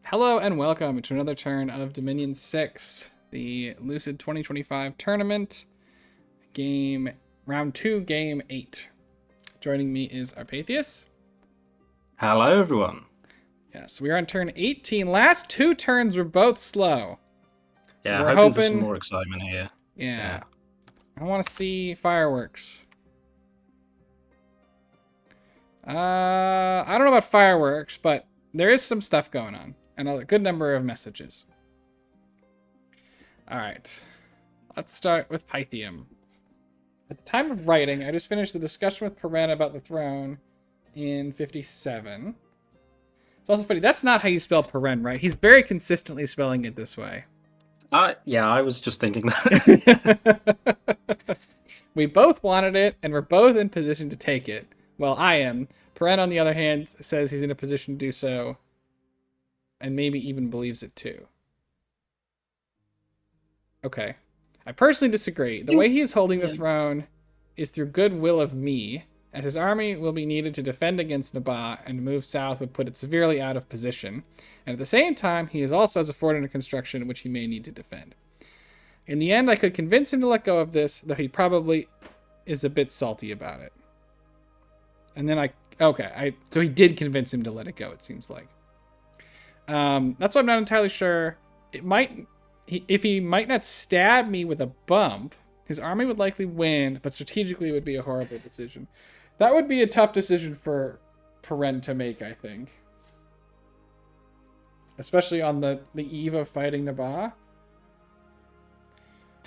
Hello and welcome to another turn of Dominion 6, the Lucid 2025 tournament, round 2, game 8. Joining me is Arpathius. Hello, everyone. Yes, we are on turn 18. Last two turns were both slow. So Yeah, we're hoping for some hoping... more excitement here. Yeah. I want to see fireworks. I don't know about fireworks, but there is some stuff going on. And a good number of messages. Alright. Let's start with Pythium. At the time of writing, I just finished the discussion with Paren about the throne in 57. It's also funny, that's not how you spell Paren, right? He's very consistently spelling it this way. Yeah, I was just thinking that. We both wanted it, and we're both in position to take it. Well, I am. Paren, on the other hand, says he's in a position to do so, and maybe even believes it too. Okay. I personally disagree. The way he is holding the throne is through goodwill of me, as his army will be needed to defend against Nabaa, and to move south would put it severely out of position. And at the same time, he also has a fort under construction which he may need to defend. In the end, I could convince him to let go of this, though he probably is a bit salty about it. And then so he did convince him to let it go, it seems like. That's why I'm not entirely sure. If he might not stab me with a bump, his army would likely win, but strategically it would be a horrible decision. That would be a tough decision for Paren to make, I think. Especially on the eve of fighting Nabaa.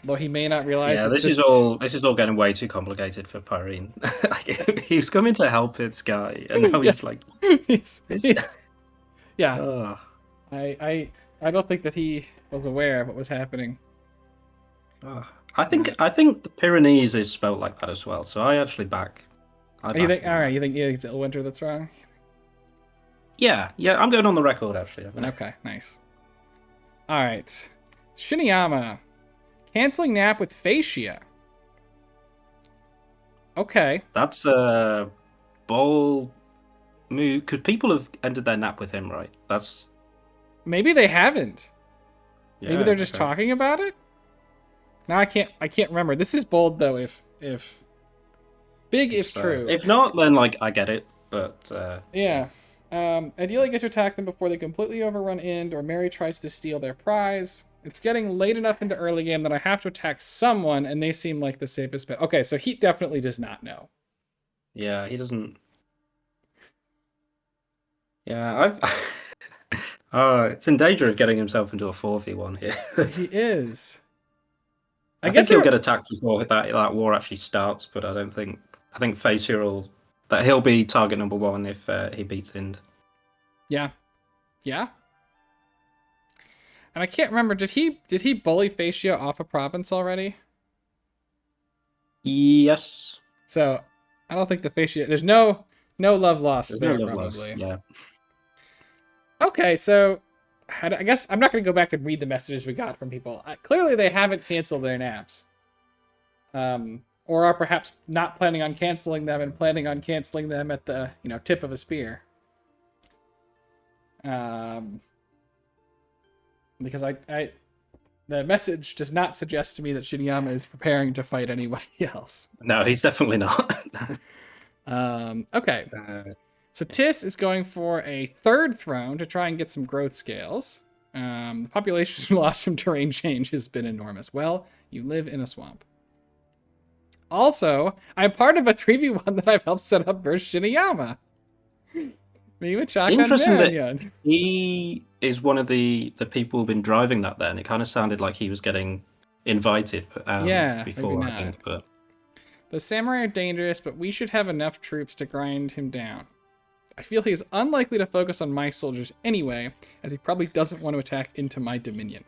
Though he may not realize. Yeah, this is all getting way too complicated for Pyrene. He was coming to help this guy, and now he's like, yeah. Oh. I don't think that he was aware of what was happening. I think the Pyrenees is spelled like that as well. So I actually back. You think it's Ilwinter that's wrong? Yeah, I'm going on the record actually. Okay, nice. All right, Shinuyama. Canceling nap with fascia. Okay. That's a bold move, because people have ended their nap with him, right? Maybe they haven't. Yeah, maybe they're just talking about it. Now I can't remember. This is bold though. If true. If not, then I get it. But yeah. Ideally get to attack them before they completely overrun Ind, or Mary tries to steal their prize. It's getting late enough into early game that I have to attack someone, and they seem like the safest bet. Okay, so he definitely does not know. Yeah, he doesn't. Yeah, it's in danger of getting himself into a 4v1 here. He is. I guess he'll get attacked before that war actually starts, but I don't think. I think Facer he'll be target number 1 if he beats Ind. Yeah. And I can't remember, did he bully Fascia off a province already? Yes. So I don't think the Fascia, there's no love lost there, no love probably. Lost. Yeah. Okay, so I guess I'm not going to go back and read the messages we got from people. Clearly they haven't canceled their naps. Or are perhaps not planning on canceling them and planning on canceling them at the, tip of a spear. Because the message does not suggest to me that Shinuyama is preparing to fight anybody else. No, he's definitely not. Okay. So Tis is going for a third throne to try and get some growth scales. The population loss from terrain change has been enormous. Well, you live in a swamp. Also, I'm part of a 3v1 that I've helped set up versus Shinuyama. Me with Shotgun Interesting Marion. that he is one of the people who've been driving that then. It kind of sounded like he was getting invited before, I think. But the samurai are dangerous, but we should have enough troops to grind him down. I feel he is unlikely to focus on my soldiers anyway, as he probably doesn't want to attack into my dominion.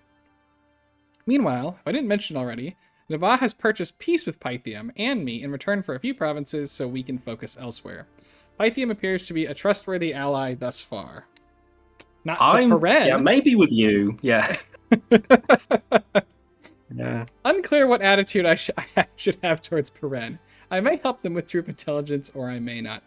Meanwhile, if I didn't mention already, Nabaa has purchased peace with Pythium and me in return for a few provinces so we can focus elsewhere. Pythium appears to be a trustworthy ally thus far. Not to Paren. Yeah, maybe with you. Yeah. Yeah. Unclear what attitude I should have towards Paren. I may help them with troop intelligence, or I may not.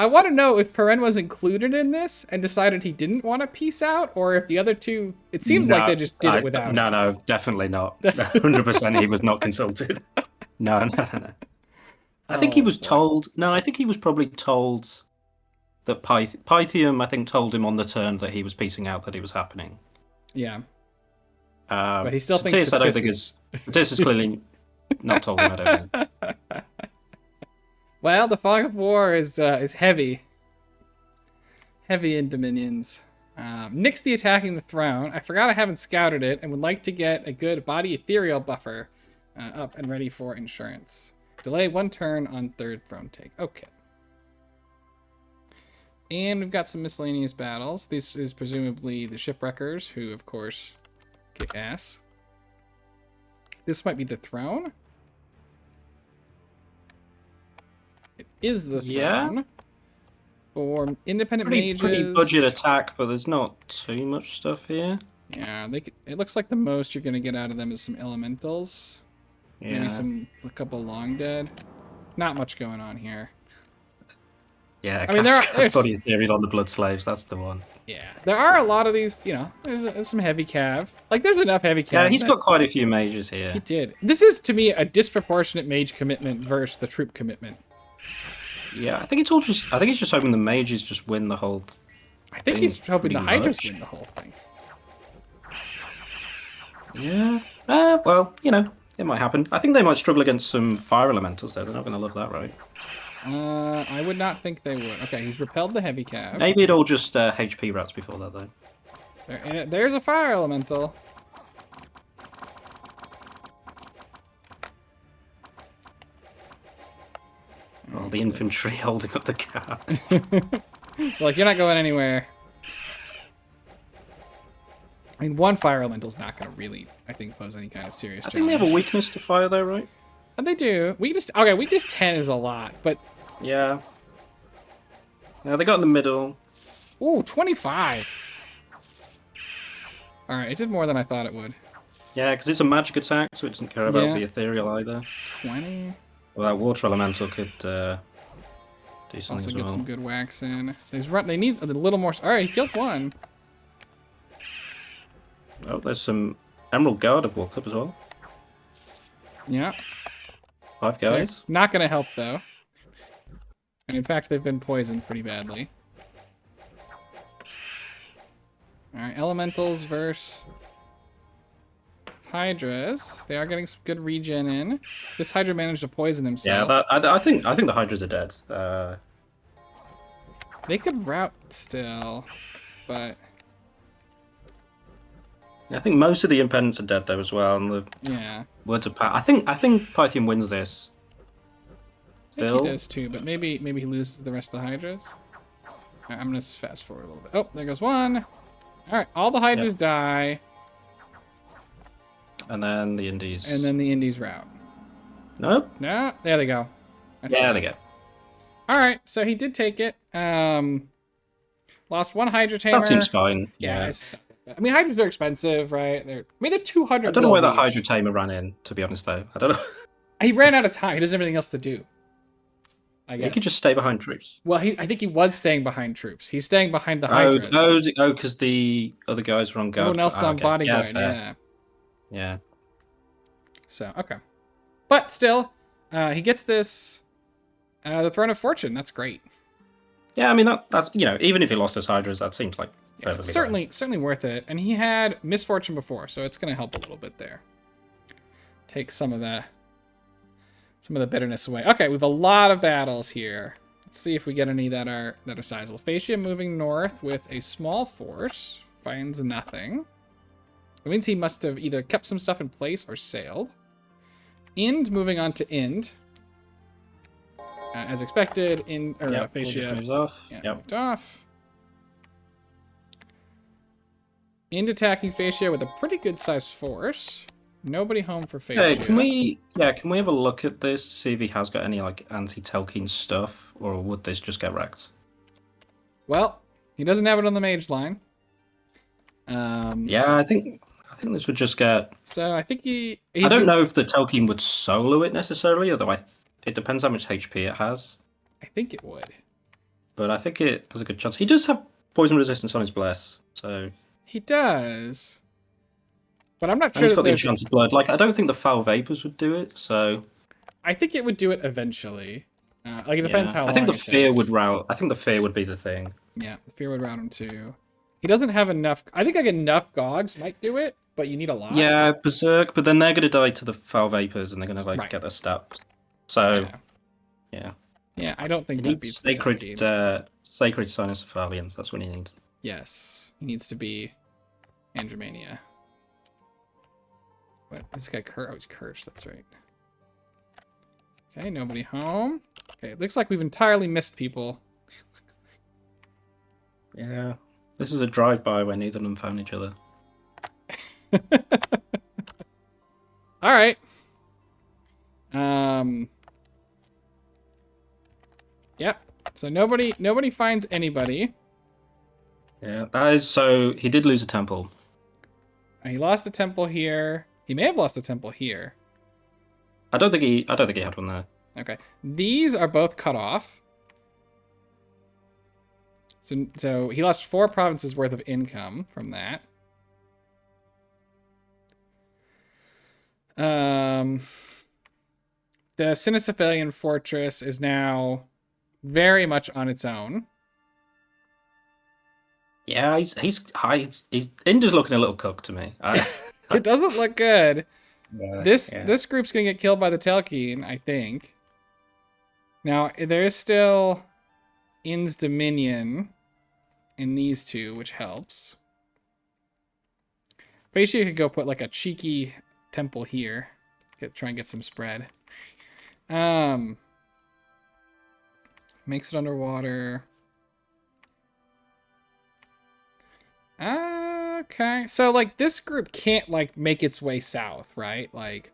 I want to know if Peren was included in this and decided he didn't want to peace out, or if the other two... It seems like they just did it without him. No, definitely not. 100% he was not consulted. No. I think he was told... No, I think he was probably told that Pythium, I think, told him on the turn that he was peacing out, that it was happening. Yeah. But he still thinks Tis, I don't think Tis is clearly not told him, I don't think. Well, the fog of war is heavy. Heavy in Dominions. Nix attacking the throne. I forgot I haven't scouted it and would like to get a good body ethereal buffer up and ready for insurance. Delay 1 turn on 3rd throne take. Okay. And we've got some miscellaneous battles. This is presumably the shipwreckers, who, of course, kick ass. This might be the throne. It is the throne. Yeah. For independent mages. Pretty budget attack, but there's not too much stuff here. Yeah, it looks like the most you're gonna get out of them is some elementals. Yeah. Maybe a couple long dead. Not much going on here. Yeah, I mean, there's body ethereal on the blood slaves. That's the one. Yeah, there are a lot of these. You know, there's some heavy cav. Like, there's enough heavy cav. Yeah, he's got quite a few mages here. He did. This is, to me, a disproportionate mage commitment versus the troop commitment. Yeah, I think it's all just. I think he's just hoping the mages just win the whole. I think he's hoping the Hydras win the whole thing. Yeah. Well, you know, it might happen. I think they might struggle against some fire elementals, though. They're not going to love that, right? I would not think they would. Okay, he's repelled the heavy cav. Maybe it all just HP rats before that, though. There's a fire elemental. Oh, the infantry holding up the cap. Like, you're not going anywhere. I mean, one fire elemental's not going to really, I think, pose any kind of serious challenge. I think they have a weakness to fire, though, right? And they do. Weakness 10 is a lot, but... Yeah. Yeah, they got in the middle. Ooh, 25. Alright, it did more than I thought it would. Yeah, because it's a magic attack, so it doesn't care about the ethereal either. 20. Well, that water elemental could do something also as get well. some good wax in. They need a little more... Alright, he killed one. Oh, there's some Emerald Guard have walked up as well. Yeah. 5 guys. They're not going to help, though. And in fact, they've been poisoned pretty badly. Alright, Elementals versus Hydras. They are getting some good regen in. This Hydra managed to poison himself. Yeah, I think the Hydras are dead. They could rout still, but... I think most of the impediments are dead though as well. And the words of power. I think Pythium wins this. I think he does too, but maybe he loses the rest of the Hydras. Right, I'm gonna fast forward a little bit. Oh, there goes one. All right, all the Hydras die. And then the Indies. And then the Indies rout. Nope. No, there they go. There they go. All right, so he did take it. Lost one Hydra tamer. That seems fine. Yeah. I mean, Hydras are expensive, right? They're 200. I don't know where that Hydra tamer ran in, to be honest, though. I don't know. He ran out of time. He doesn't have anything else to do. I guess. He could just stay behind troops. Well, I think he was staying behind troops. He's staying behind the Hydras. Because the other guys were on guard. Everyone else is on bodyguard, Yeah. So, okay. But still, he gets this, the Throne of Fortune. That's great. Yeah, I mean, that's, you know, even if he lost his Hydras, that seems like it's certainly worth it. And he had Misfortune before, so it's going to help a little bit there. Take some of the bitterness away. Okay, we have a lot of battles here. Let's see if we get any that are sizable. Phasia moving north with a small force. Finds nothing. It means he must have either kept some stuff in place or sailed. Ind moving on to Ind. As expected, Phasia moves off. Moved off. Ind attacking Phasia with a pretty good sized force. Nobody home for Phasia. Hey, can we have a look at this to see if he has got any like anti-Telkeen stuff, or would this just get wrecked? Well, he doesn't have it on the mage line. Yeah, I think this would just get. So I think I don't know if the Telkeen would solo it necessarily, although it depends how much HP it has. I think it would. but I think it has a good chance. He does have poison resistance on his bless, so He does. But I'm not and sure he's that got the there's... enchanted blood. Like I don't think the foul vapors would do it. So I think it would do it eventually. Like, it depends yeah, how I long think the it fear takes. would rout. I think the fear would be the thing. Yeah, the fear would route him too. He doesn't have enough... I think like enough Gogs might do it, but you need a lot. Yeah, berserk, but then they're gonna die to the foul vapors, and they're gonna like Right. get their stats. So Yeah. yeah, Yeah, I don't think he that needs beats the Telkine. sacred sinus of Phalians. That's what he needs. Yes, he needs to be Andromania. What? This guy Kirch? Oh, he's Kirch, that's right. Okay, nobody home. Okay, it looks like we've entirely missed people. Yeah, this is a drive-by where neither of them found each other. All right. Yep. So nobody finds anybody. Yeah, that is so. He did lose a temple. He lost the temple here. He may have lost the temple here. I don't think he had one there. Okay. These are both cut off. So he lost 4 provinces worth of income from that. The Sinicephalian fortress is now very much on its own. Yeah, he's Inda's looking a little cooked to me. It doesn't look good. Yeah, This group's gonna get killed by the Telkine, I think. Now there's still In's Dominion in these two, which helps. Facia could go put like a cheeky temple here. Try and get some spread. Makes it underwater. Okay, so like this group can't like make its way south, right? Like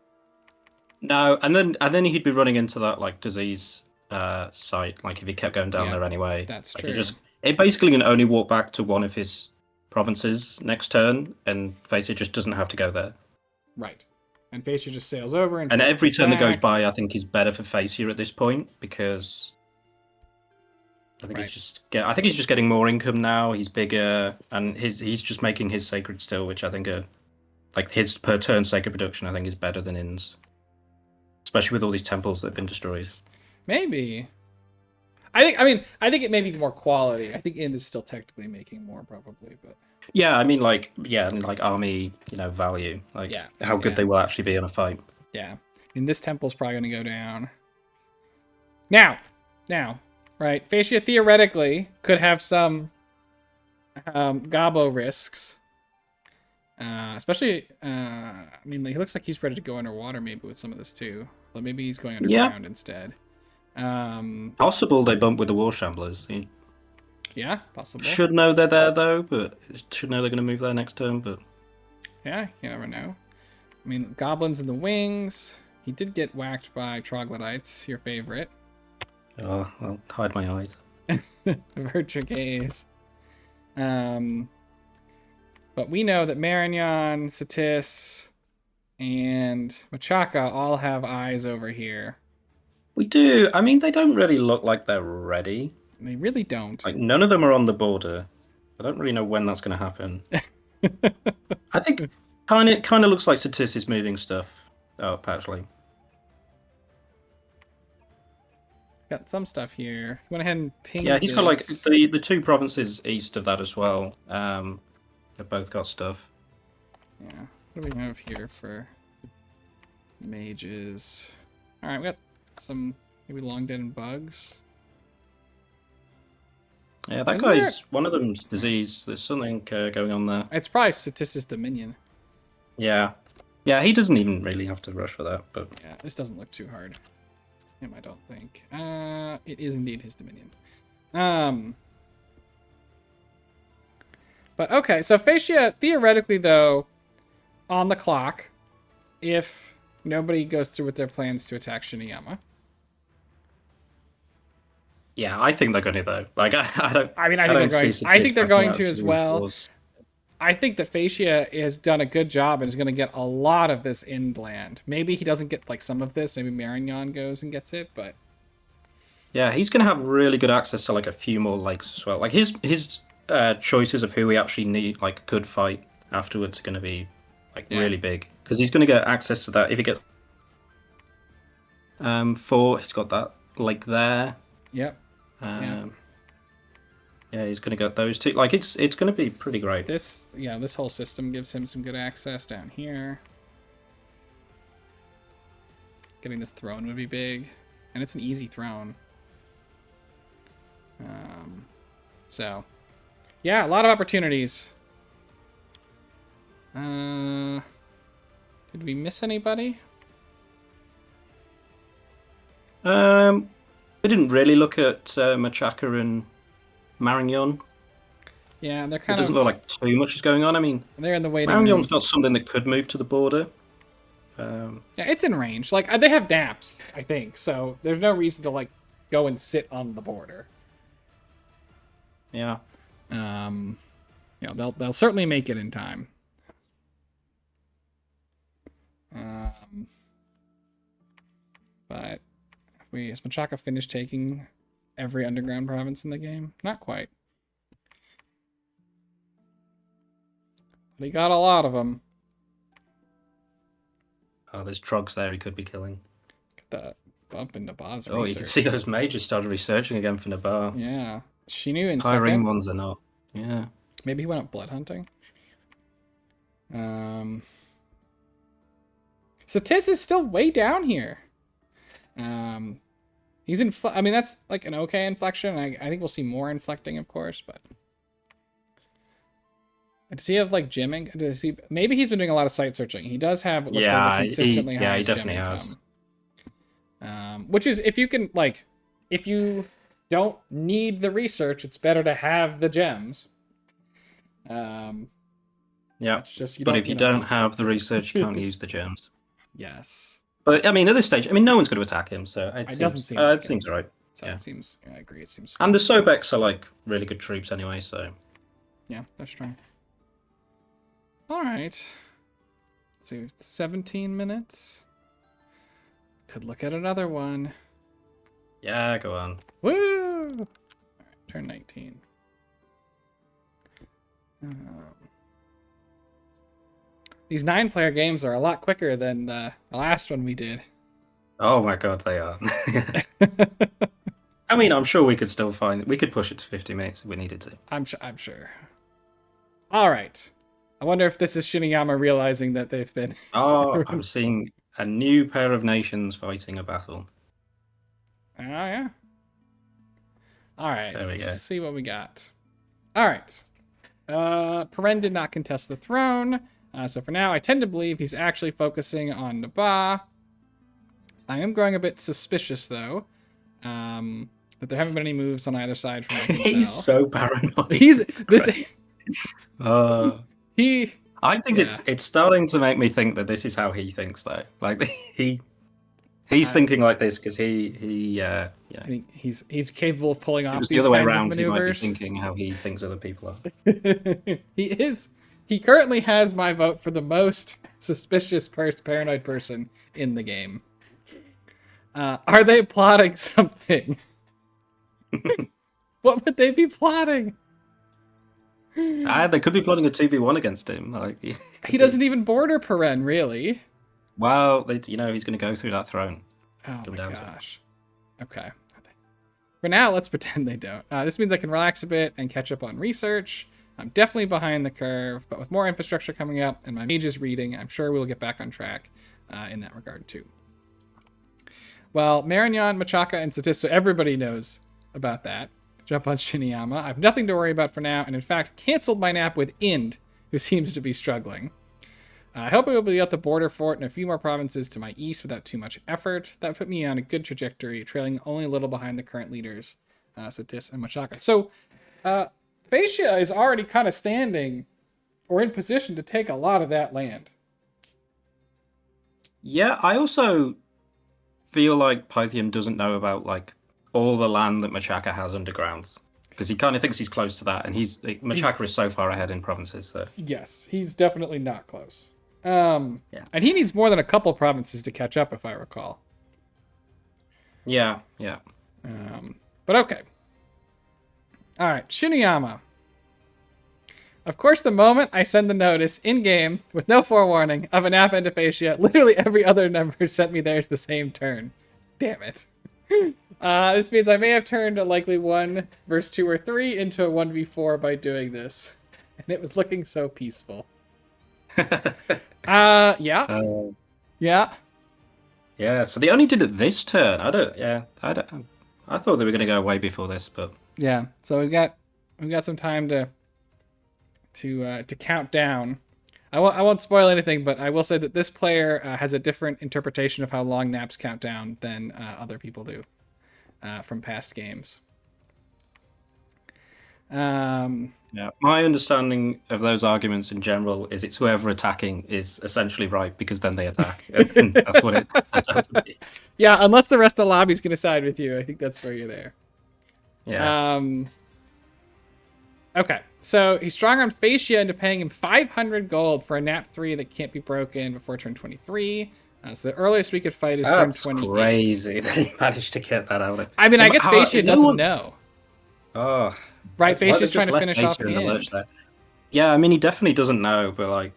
no, and then he'd be running into that like disease site. Like if he kept going down there anyway, that's like, true. It basically can only walk back to one of his provinces next turn, and Facia just doesn't have to go there. Right, and Facia just sails over and every turn that goes by, I think is better for Facia at this point because I think he's just getting more income now. He's bigger, and he's just making his sacred still, which I think like his per turn sacred production. I think is better than In's, especially with all these temples that have been destroyed. Maybe. I think it may be more quality. I think In is still technically making more, probably, but yeah, I mean, like army, value, like how good they will actually be in a fight. Yeah, I mean, this temple's probably going to go down. Now, right? Facia theoretically could have some Gabo risks, especially. I mean, he looks like he's ready to go underwater, maybe with some of this too. But maybe he's going underground instead. Possible they bump with the War Shamblers. Yeah, possible. Should know they're there though, but should know they're going to move there next turn. But yeah, you never know. I mean, goblins in the wings. He did get whacked by troglodytes, your favorite. Oh, I'll hide my eyes. Avert your gaze. But we know that Marignon, Satis, and Machaka all have eyes over here. We do. I mean, they don't really look like they're ready. They really don't. Like, none of them are on the border. I don't really know when that's going to happen. I think kind of looks like Satis is moving stuff up, actually. Got some stuff here. Went ahead and pinged. Yeah, he's got like the 2 provinces east of that as well. They've both got stuff. Yeah. What do we have here for mages? All right, we got some maybe long dead and bugs. Yeah, that guy's one of them's disease. There's something going on there. It's probably Satis' Dominion. Yeah, he doesn't even really have to rush for that. But yeah, this doesn't look too hard. Him, I don't think. It is indeed his Dominion. But okay, so Facia theoretically though, on the clock, if nobody goes through with their plans to attack Shinuyama. Yeah, I think they're going to though. Like I don't. I mean, I think they're going to as well. I think that Facia has done a good job and is going to get a lot of this inland. Maybe he doesn't get like some of this. Maybe Marignon goes and gets it, but Yeah, he's going to have really good access to like a few more lakes as well. Like his choices of who we actually need, like a good fight afterwards, are going to be like really big because he's going to get access to that if he gets. He's got that lake there. Yep. Yeah, he's going to get those two. Like it's going to be pretty great. This whole system gives him some good access down here. Getting this throne would be big, and it's an easy throne. So, yeah, a lot of opportunities. Did we miss anybody? We didn't really look at Machaca and Marignon. Yeah, they're kind of. It doesn't look like too much is going on. I mean, they're in the waiting room. Marignon's got something that could move to the border. Yeah, it's in range. Like they have naps, I think. So there's no reason to like go and sit on the border. Yeah. You know, they'll certainly make it in time. But has Machaca finished taking every underground province in the game? Not quite. But he got a lot of them. Oh, there's Trogs there he could be killing. Get that bump into Nabar's research. You can see those mages started researching again for Nabar. Yeah. Shinu in Pyrene second. ones are not. Yeah. Maybe he went up blood hunting. Satis is still way down here. He's in. I mean, that's like an okay inflection. I think we'll see more inflecting, of course, but. Does he have like gemming? Does he? Maybe he's been doing a lot of site searching. He does have what looks like a consistently high gemming income. Which is, if you can like, if you don't need the research, it's better to have the gems. Yeah. It's just but if you don't have the research, you can't use the gems. Yes. But I mean, at this stage, I mean, no one's going to attack him, so it doesn't seem. It seems alright. So it seems. I agree. It seems. Fun. And the Sobeks are like really good troops anyway, so. Yeah, that's true. All right. So 17 minutes. Could look at another one. Yeah, go on. Woo! All right, turn 19. These 9-player games are a lot quicker than the last one we did. Oh my god, they are. I mean, I'm sure we could still we could push it to 50 minutes if we needed to. I'm sure. All right. I wonder if this is Shinuyama realizing that they've been... Oh, I'm seeing a new pair of nations fighting a battle. Oh, yeah. All right, let's see what we got. All right. Peren did not contest the throne. So for now, I tend to believe he's actually focusing on Nabar. I am growing a bit suspicious, though, that there haven't been any moves on either side from what I can He's tell. so paranoid. I think it's starting to make me think that this is how he thinks, though. Like he's thinking like this because I think he's capable of pulling off these the other way kinds around, of maneuvers. He might be thinking how he thinks other people are. He currently has my vote for the most suspicious paranoid person in the game. Are they plotting something? What would they be plotting? They could be plotting a 2v1 against him. Like he doesn't even border Peren, really. Well, he's going to go through that throne. Oh my gosh. Okay. For now, let's pretend they don't. This means I can relax a bit and catch up on research. I'm definitely behind the curve, but with more infrastructure coming up and my mage is reading, I'm sure we'll get back on track in that regard too. Well, Marignon, Machaca, and Satis, everybody knows about that. Jump on Shinuyama. I have nothing to worry about for now, and in fact, canceled my nap with Ind, who seems to be struggling. I hope I will be at the border fort and a few more provinces to my east without too much effort. That put me on a good trajectory, trailing only a little behind the current leaders, Satis and Machaca. So, Phaecia is already kind of standing or in position to take a lot of that land. Yeah, I also feel like Pythium doesn't know about like all the land that Machaca has underground, because he kind of thinks he's close to that, and Machaca is so far ahead in provinces. So. Yes, he's definitely not close. And he needs more than a couple provinces to catch up, if I recall. Yeah. But okay. All right, Shinuyama. Of course, the moment I send the notice in-game, with no forewarning, of an app interface, literally every other number sent me there's the same turn. Damn it. This means I may have turned a likely 1 versus 2 or 3 into a 1v4 by doing this. And it was looking so peaceful. Yeah. Yeah. Yeah, so they only did it this turn. I thought they were going to go way before this, but... Yeah, so we've got some time to count down. I won't spoil anything, but I will say that this player has a different interpretation of how long naps count down than other people do from past games. Yeah, my understanding of those arguments in general is it's whoever attacking is essentially right because then they attack. That's what it turns out to be. Yeah, unless the rest of the lobby's going to side with you. I think that's where you're there. Yeah. Okay, so he's strong-armed Fascia into paying him 500 gold for a nap 3 that can't be broken before turn 23. So the earliest we could fight is turn 28. That's crazy that he managed to get that out. I mean, I guess Fascia doesn't know. Oh. Right, Fascia's trying to finish off the end. Yeah, I mean, he definitely doesn't know, but like...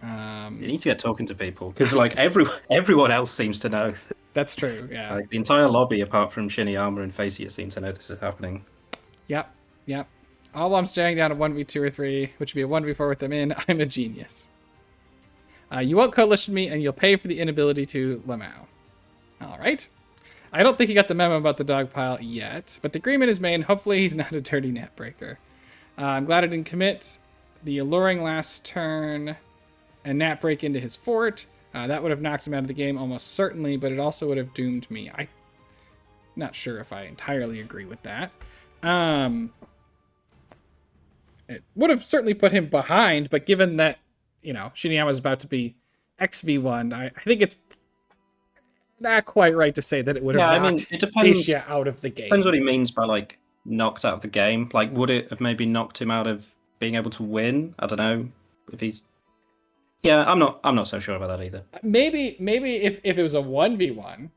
you need to get talking to people, because like everyone else seems to know. That's true, yeah. Like, the entire lobby, apart from Shinuyama and Fascia, seem to know this is happening. Yep. All while I'm staring down a 1v2 or 3, which would be a 1v4 with them in, I'm a genius. You won't coalition me, and you'll pay for the inability to Lamau. Alright. I don't think he got the memo about the dog pile yet, but the agreement is made, and hopefully he's not a dirty nap breaker. I'm glad I didn't commit the alluring last turn and nap break into his fort. That would have knocked him out of the game almost certainly, but it also would have doomed me. I'm not sure if I entirely agree with that. It would have certainly put him behind, but given that, Shinuyama is about to be XV1, I think it's not quite right to say that it would have knocked Fascia out of the game. Depends what he means by, like, knocked out of the game. Like, would it have maybe knocked him out of being able to win? I don't know. If he's... Yeah, I'm not so sure about that either. Maybe if it was a 1v1.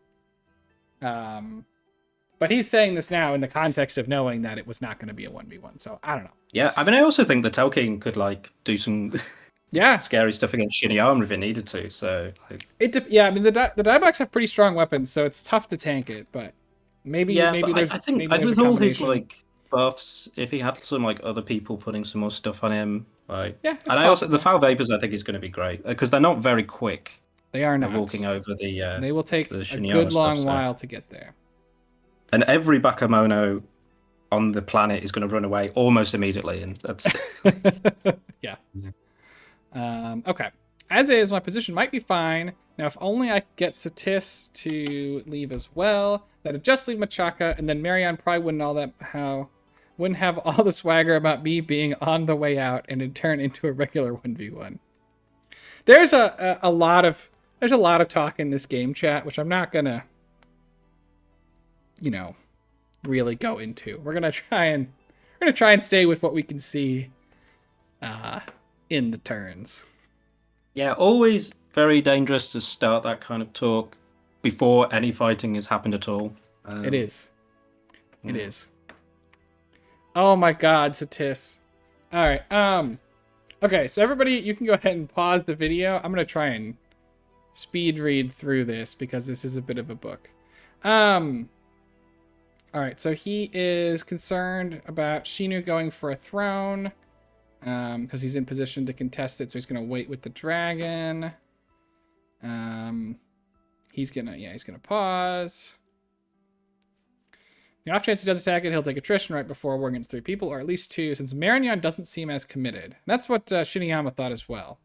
But he's saying this now in the context of knowing that it was not going to be a 1v1, so I don't know. Yeah, I mean, I also think the Telking could, like, do some scary stuff against Shinuyama if it needed to, so... Like... I mean, the diebox have pretty strong weapons, so it's tough to tank it, but maybe there's... I think with all his, like, buffs, if he had some, like, other people putting some more stuff on him, like... Yeah, and I also... The Foul Vapors, I think, is going to be great, because they're not very quick. They are not. Walking over the... they will take a good long while to get there. And every Bakemono on the planet is going to run away almost immediately, and that's... Yeah. Okay. As is, my position might be fine. Now, if only I could get Satis to leave as well. That'd just leave Machaka, and then Marianne probably wouldn't have all the swagger about me being on the way out, and it'd turn into a regular 1v1. There's a lot of talk in this game chat, which I'm not gonna really go into. We're gonna try and stay with what we can see in the turns. Yeah, always very dangerous to start that kind of talk before any fighting has happened at all. It is. It is. Oh my god, Satis. Alright, okay, so everybody, you can go ahead and pause the video. I'm gonna try and speed read through this because this is a bit of a book. Alright, so he is concerned about Shinu going for a throne, because he's in position to contest it, so he's gonna wait with the dragon. He's gonna pause. The off chance he does attack it, he'll take attrition right before war against 3 people, or at least 2, since Marignon doesn't seem as committed. That's what Shinuyama thought as well.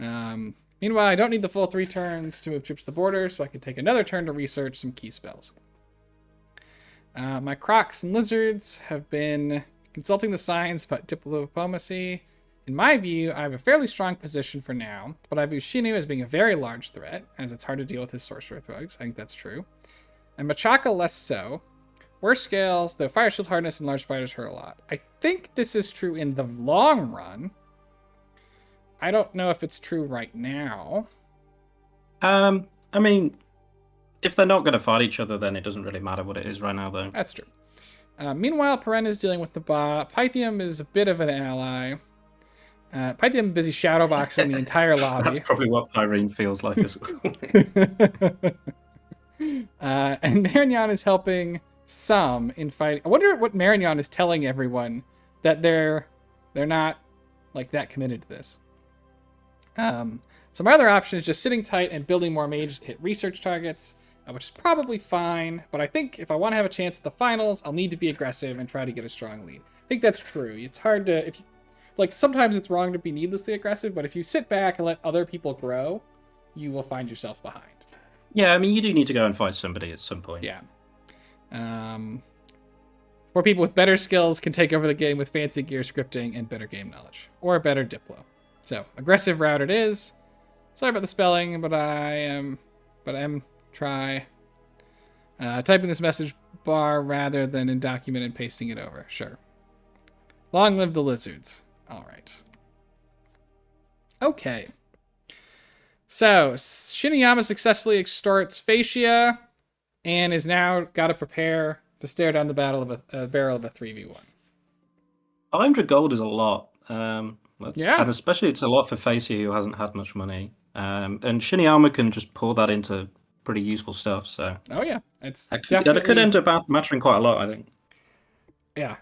Meanwhile, I don't need the full 3 turns to move troops to the border, so I can take another turn to research some key spells. My crocs and lizards have been consulting the signs about diplomacy. In my view, I have a fairly strong position for now, but I view Shinu as being a very large threat, as it's hard to deal with his sorcerer thugs. I think that's true. And Machaka less so. Worse scales, though fire shield hardness and large spiders hurt a lot. I think this is true in the long run. I don't know if it's true right now. I mean, if they're not going to fight each other, then it doesn't really matter what it is right now, though. That's true. Meanwhile, Paren is dealing with the Ba. Pythium is a bit of an ally. Pythium busy shadowboxing the entire lobby. That's probably what Pyrene feels like as well. And Marignon is helping some in fighting. I wonder what Marignon is telling everyone, that they're not like that committed to this. So my other option is just sitting tight and building more mages to hit research targets, which is probably fine. But I think if I want to have a chance at the finals, I'll need to be aggressive and try to get a strong lead. I think that's true. It's hard to, if you, like, sometimes it's wrong to be needlessly aggressive, but if you sit back and let other people grow, you will find yourself behind. Yeah, I mean, you do need to go and fight somebody at some point. Yeah. Where people with better skills can take over the game with fancy gear scripting and better game knowledge. Or a better Diplo. So, aggressive route it is. Sorry about the spelling, but I am typing this message bar rather than in document and pasting it over. Sure. Long live the lizards. Alright. Okay. So, Shinuyama successfully extorts Fascia and is now got to prepare to stare down the barrel of a 3v1. 500 gold is a lot. Yeah. And especially it's a lot for Fascia, who hasn't had much money. And Shinuyama can just pour that into pretty useful stuff. So. Oh yeah, it's definitely... That could end up mattering quite a lot, I think. Yeah,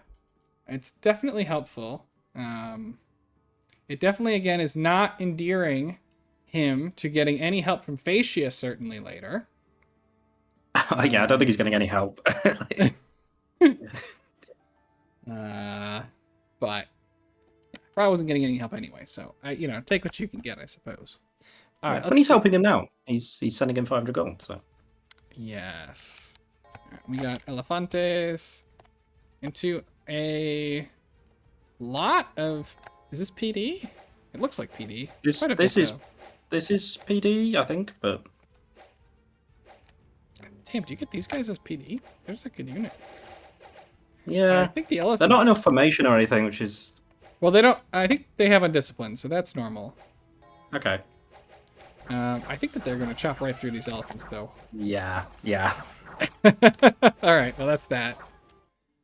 it's definitely helpful. It definitely, again, is not endearing him to getting any help from Fascia, certainly later. Yeah, I don't think he's getting any help. But probably wasn't getting any help anyway, so take what you can get, I suppose. All right, but he's helping him now. He's sending him 500 gold. So yes, we got Elefantes into a lot of. Is this PD? It looks like PD. This is PD, I think, but. Damn, do you get these guys as PD? There's a good unit. Yeah. I think the elephants... They're not enough formation or anything, which is... Well, they don't... I think they have undisciplined, so that's normal. Okay. I think that they're going to chop right through these elephants, though. Yeah. Alright, well, that's that.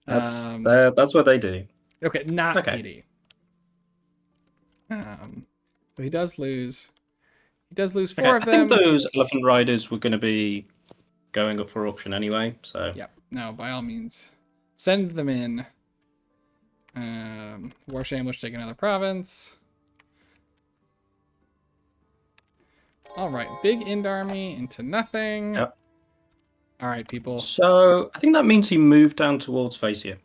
That's what they do. Okay, not PD. So he does lose... He does lose 4 of them. I think those elephant riders were going to be going up for auction anyway, so... Yep. No, by all means. Send them in. Warsh Ambush, take another province. Alright, big Ind army into nothing. Yep. Alright, people. So, I think that means he moved down towards Fascia.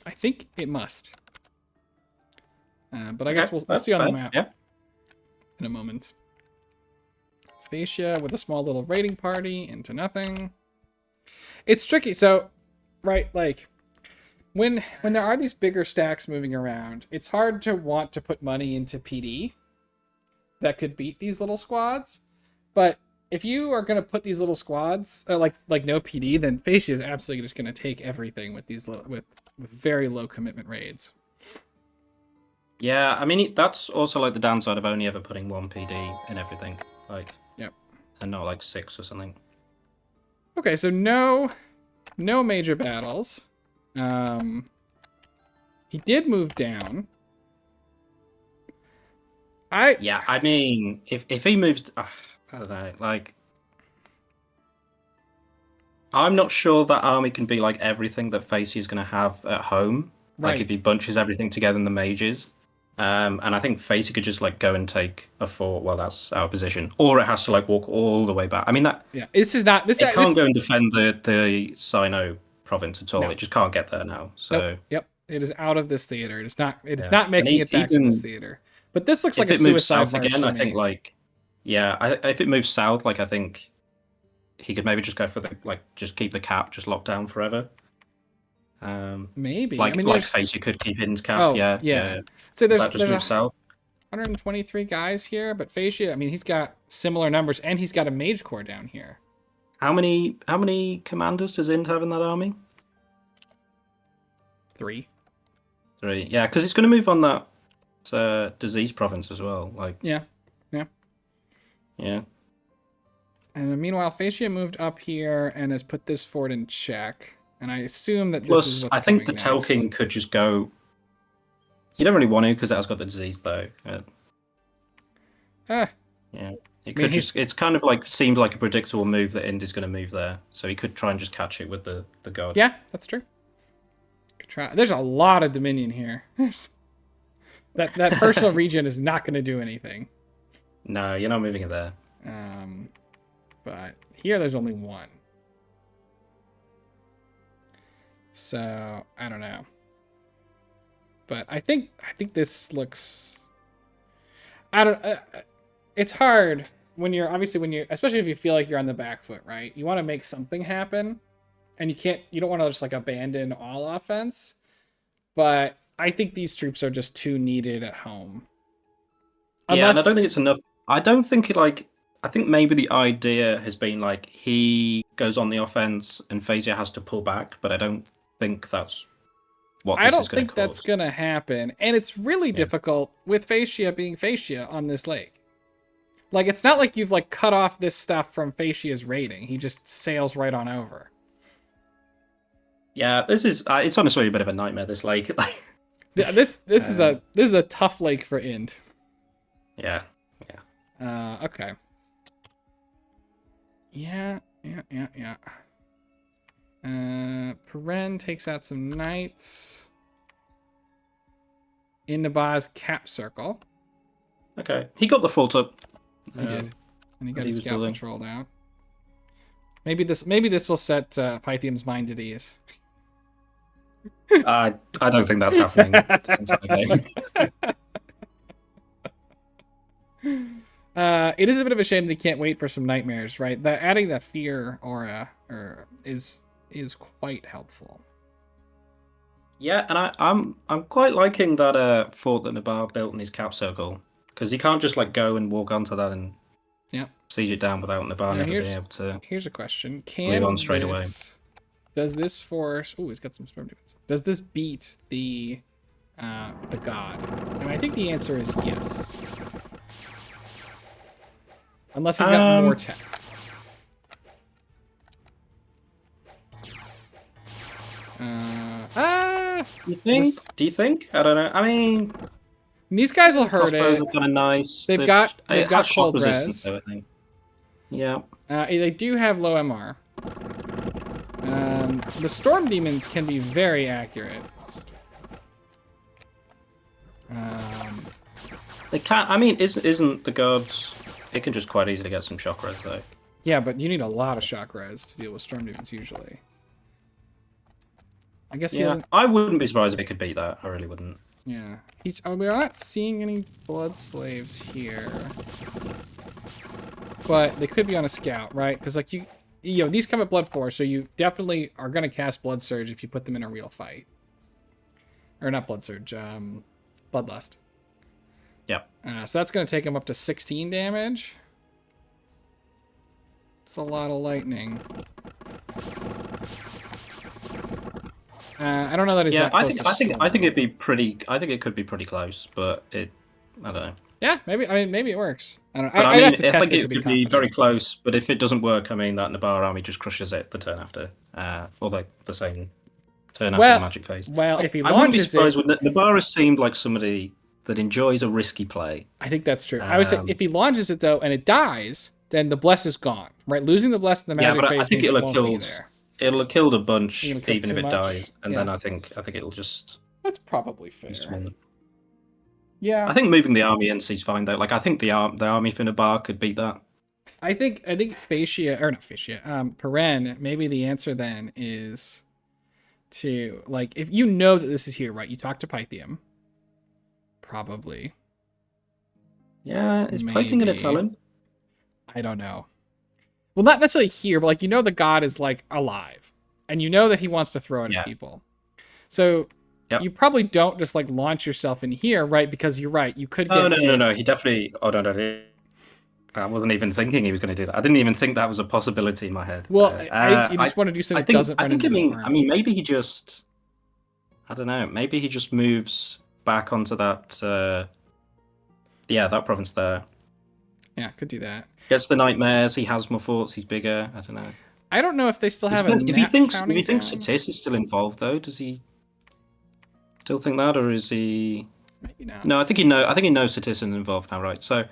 I think it must. But I guess we'll see on the map in a moment. Fascia with a small little raiding party into nothing. It's tricky. So, right, like, when there are these bigger stacks moving around, it's hard to want to put money into PD that could beat these little squads. But if you are going to put these little squads, like no PD, then Fascia is absolutely just going to take everything with these with very low commitment raids. Yeah, I mean, that's also like the downside of only ever putting 1 PD in everything. Like, yep. And not like 6 or something. Okay, so no major battles. He did move down. Yeah, I mean, if he moves, I don't know, like, I'm not sure that army can be like everything that Fascia is going to have at home. Right. Like if he bunches everything together in the mages. And I think Fascia could just like go and take a fort while that's out of position, or it has to like walk all the way back. I mean that. Yeah, this is not. It can't go and defend the Sino province at all. No. It just can't get there now. So nope. Yep, it is out of this theater. It is not. It is not making it back to this theater. But this looks like a suicide march again. to I me. think like, yeah, if it moves south, like I think he could maybe just go for just keep the cap just locked down forever. Maybe. Like, I mean, Fascia could keep his cap. Oh, yeah. So there's south. 123 guys here, but Fascia, I mean, he's got similar numbers, and he's got a mage corps down here. How many commanders does Ind have in that army? 3. 3. Yeah, because it's going to move on that disease province as well. Like. Yeah. And meanwhile, Fascia moved up here and has put this fort in check. And I assume that this is Plus, what's I think coming the next. Telking could just go. You don't really want to because it has got the disease, though. Ah, Yeah, it I could mean, just. It's kind of like seemed like a predictable move that Indy's going to move there, so he could try and just catch it with the guard. yeah, that's true. Could try. There's a lot of Dominion here. that personal region is not going to do anything. No, you're not moving it there. But here there's only one. So I don't know. But I think this looks. I don't. It's hard when you're especially if you feel like you're on the back foot, right? You want to make something happen, and you don't want to just like abandon all offense. But I think these troops are just too needed at home. Yeah, and I don't think it's enough. I don't think I think maybe the idea has been like he goes on the offense and Phasia has to pull back, but I don't think that's what this is going to cause. I don't think that's going to happen, and it's really difficult with Fascia being Fascia on this lake. Like, it's not like you've like cut off this stuff from Fascia's raiding. He just sails right on over. Yeah, this is it's honestly a bit of a nightmare. This lake, Yeah, this is a tough lake for Ind. Yeah. Okay. Yeah. Peren takes out some knights. In Naba's cap circle. Okay, he got the fort up. He did, and he got his scout patrolled out. Maybe this will set Pythium's mind at ease. I don't think that's happening. It is a bit of a shame they can't wait for some nightmares, right? Adding that fear aura is quite helpful. Yeah, and I'm quite liking that fort that Nabar built in his cap circle, because he can't just like go and walk onto that and siege it down without Nabar never being able to. Here's a question: move on straight away. Does this force? Oh, he's got some storm demons. Does this beat the god? And I think the answer is yes. Unless he's got more tech. You think? Do you think? I don't know. I mean, these guys will hurt crossbows it. are kind of nice. They've got shock cold resistance, res. though, I think. Yeah. They do have low MR. The storm demons can be very accurate. They can't. I mean, isn't the gods? It can just quite easily get some shock res though. Yeah, but you need a lot of shock res to deal with storm demons usually. I guess I wouldn't be surprised if it could beat that. I really wouldn't. Yeah. We're not seeing any blood slaves here. But they could be on a scout, right? Because like these come at blood force, so you definitely are going to cast blood surge if you put them in a real fight. Or not blood surge, bloodlust. Yep. So that's going to take them up to 16 damage. It's a lot of lightning. I don't know that he's that close to I think it'd be pretty. I think it could be pretty close, but I don't know. Yeah, maybe. I mean, maybe it works. I don't know. But I mean, have to I test think it to could be be very close. But if it doesn't work, I mean, that Nabar army just crushes it the turn after, or like the same turn after the magic phase. Well, if he I wouldn't be launches surprised. it, Nabar has seemed like somebody that enjoys a risky play. I think that's true. I would say if he launches it though and it dies, then the bless is gone. Right, losing the bless in the magic phase I think means it'll it have won't killed. be there. It'll have killed a bunch, It'll kill even if too it much? dies, and Yeah. then I think it'll just. That's probably fair. just win. Yeah, I think moving the army in is fine though. Like I think the army for Nabar could beat that. I think Fascia or not Fascia, Peren. Maybe the answer then is to like if you know that this is here, right? You talk to Pythium. Probably. Yeah, is Python gonna tell him? I don't know. Well, not necessarily here, but like the god is like alive, and you know that he wants to throw it at people. So you probably don't just like launch yourself in here, right? Because you're right, you could get. No. He definitely. Oh no. I wasn't even thinking he was going to do that. I didn't even think that was a possibility in my head. Well, you just want to do something that doesn't run into this army. I mean, maybe he just. I don't know. Maybe he just moves back onto that. That province there. Yeah, could do that. Gets the nightmares. He has more thoughts. He's bigger. I don't know. I don't know if they still It have a depends. If he nap thinks counting down. Satis is still involved, though, does he still think that, or is he? Maybe not. No, I think he knows Satis is involved now, right? So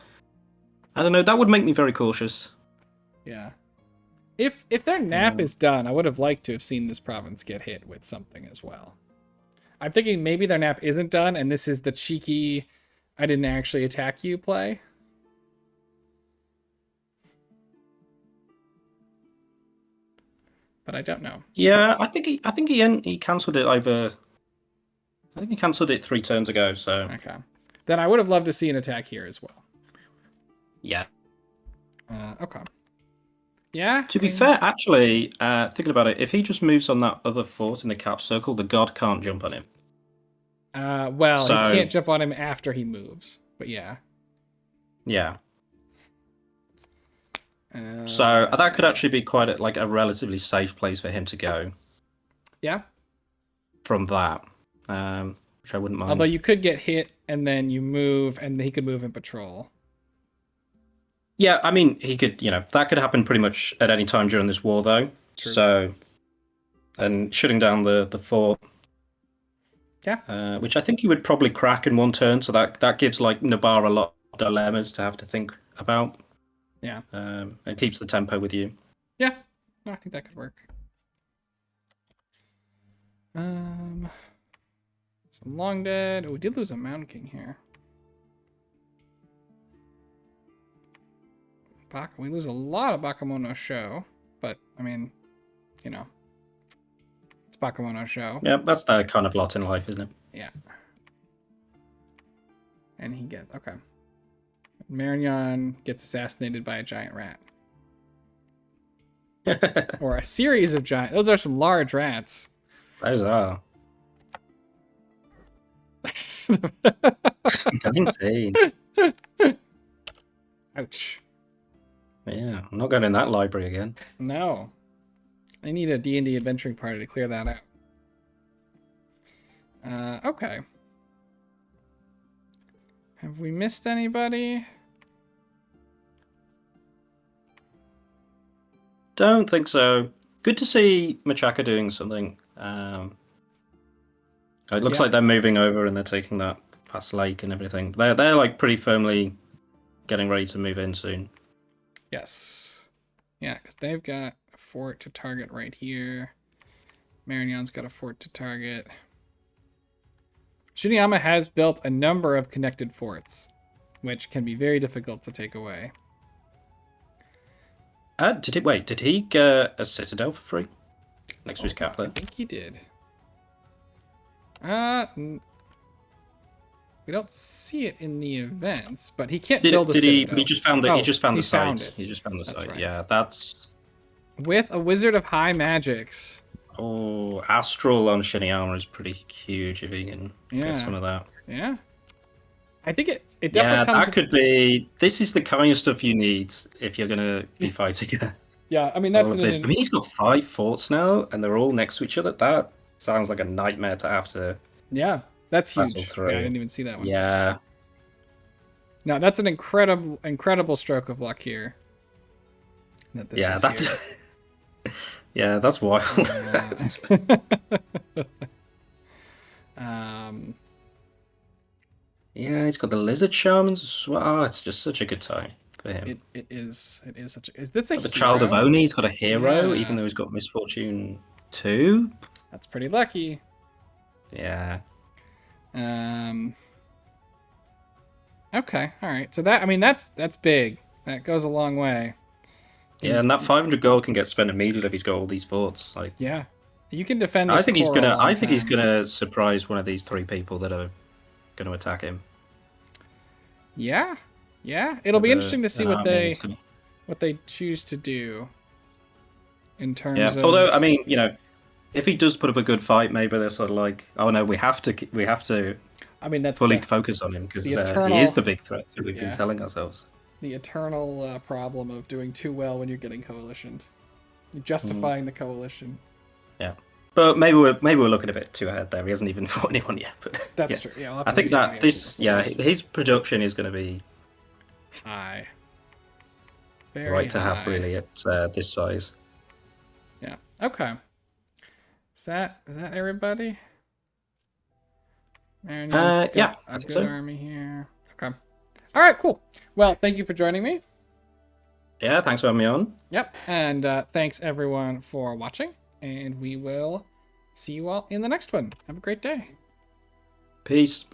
I don't know. That would make me very cautious. Yeah. If their nap is done, I would have liked to have seen this province get hit with something as well. I'm thinking maybe their nap isn't done, and this is the cheeky, I didn't actually attack you play. But I don't know. Yeah, I think he cancelled it over. I think he cancelled it 3 turns ago. So okay, then I would have loved to see an attack here as well. Yeah. Okay. Yeah. To be fair, actually, thinking about it, if he just moves on that other fort in the cap circle, the god can't jump on him. Well, he can't jump on him after he moves, but yeah. Yeah. So that could actually be quite a relatively safe place for him to go. Yeah. From that, which I wouldn't mind. Although you could get hit and then you move, and he could move in patrol. Yeah, I mean, he could. That could happen pretty much at any time during this war, though. True. So, and shutting down the fort. Yeah. Which I think he would probably crack in 1 turn. So that gives Nabar a lot of dilemmas to have to think about. Yeah. And keeps the tempo with you. Yeah. No, I think that could work. Some long dead. Oh, we did lose a Mountain King here. We lose a lot of Bakemono Show, but I mean, it's Bakemono Show. Yeah, that's the kind of lot in life, isn't it? Yeah. And he gets okay. Marignon gets assassinated by a giant rat. Or a series of giant. Those are some large rats. Those are. 19. Ouch. Yeah, I'm not going in that library again. No. I need a D&D adventuring party to clear that out. Okay. Have we missed anybody? Don't think so. Good to see Machaka doing something. It looks like they're moving over and they're taking that fast lake and everything. They're pretty firmly getting ready to move in soon. Yes. Yeah, because they've got a fort to target right here. Marignon's got a fort to target. Shinuyama has built a number of connected forts, which can be very difficult to take away. Did he get a citadel for free next to his capital? I think he did. We don't see it in the events, but he can't build a citadel. He just found it. Oh, he just found the site. it. He just found the site. Right. Yeah, that's with a Wizard of High Magics. Oh, Astral on Shinuyama is pretty huge if he can get some of that. Yeah. I think it definitely comes... that could be... This is the kind of stuff you need if you're going to be fighting. Yeah, I mean, that's... I mean, he's got 5 forts now, and they're all next to each other. That sounds like a nightmare to have to... Yeah, that's huge. Through. Yeah, I didn't even see that one. Yeah. No, that's an incredible stroke of luck here. That's... Yeah, that's wild. Yeah, he's got the lizard shamans as well. Oh, it's just such a good time for him. It is such a... Is this a the Child of Oni? He's got a hero, even though he's got Misfortune 2. That's pretty lucky. Yeah. Okay, all right. So that's big. That goes a long way. Yeah, and that 500 gold can get spent immediately if he's got all these forts. Yeah, you can defend this. I think he's gonna surprise one of these 3 people that are going to attack him. Yeah. It'll be interesting to see what they choose to do. In terms of... Although I mean, if he does put up a good fight, maybe they're sort of like, oh no, we have to. I mean, that's fully focus on him because he is the big threat that we've been telling ourselves. The eternal problem of doing too well when you're getting coalitioned. You're justifying the coalition. Yeah. But maybe we're looking a bit too ahead there. He hasn't even fought anyone yet. But that's true. Yeah, I think that his production is going to be high. Very right to high. have, really, at this size. Yeah. Okay. Is that everybody? Marion's got Yeah, I a think good so. army here. Okay. All right, cool. Well, thank you for joining me. Yeah, thanks for having me on. Yep. And thanks everyone for watching. And we will see you all in the next one. Have a great day. Peace.